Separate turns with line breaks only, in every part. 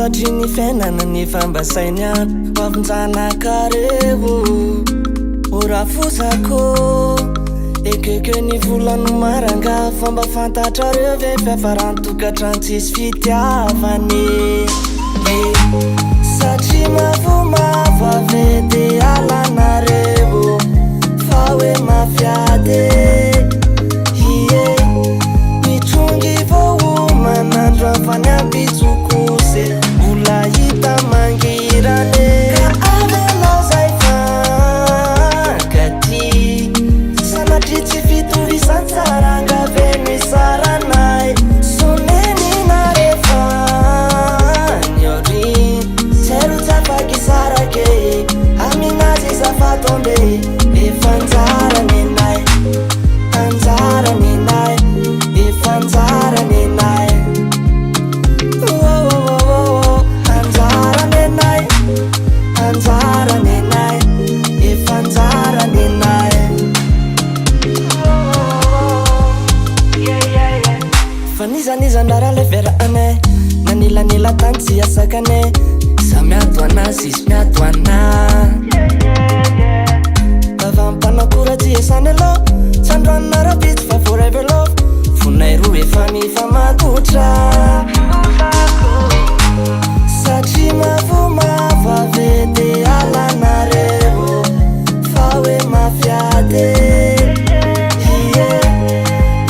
satria ny fiainana ny fambasainy any hoavinjanakareo ora fozako ekeke ny volano maranga fomba fantatrareo ve fiafarantokatrano tsisy fitiavany satria mavomavo ave de alanareo fa hoe mafiady ie mitrongy vohomanandro afany ambitsokose mbola hita mangirane ka avelazay fankaty sanatry tsy fitovisantsaranga ve misaranay soneninarefanyori tsero tsafakisarake aminazy zafatombe efanjaranenay anjaranenay efanjaranenay anjaranenay anjaranenay efanjaranenay fanizanizandrara le veraanay nanilanila tany tsy asakanay sa miato ana sisy miato ana avampanakora tsy esany alo tsandroanina rapitsy fa voravelo vonay roa efa mifamatotra satria mavomavo ave de alanareo fa hoe mafiady ie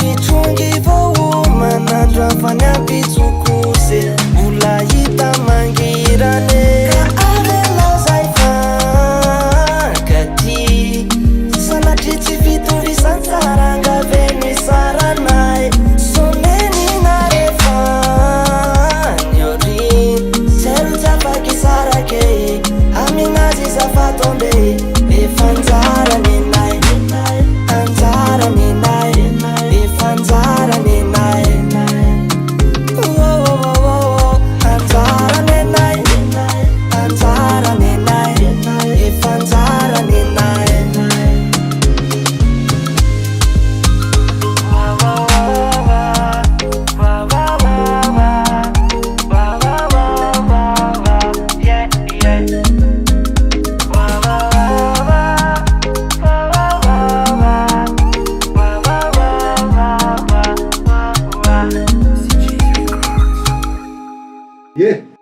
mitrongy vohomanandro afany ambitsokose mbola hita mangirane ka avelazay fankaty sanatry tsy fitovisantsaranga ve misaranay soneninarefanyori tsero tsafakisarake aminazy zafatombe efanjaranenay anjaranenay efanjaranenay anjaranenay anjaranenay efanjaranenay
Yeah.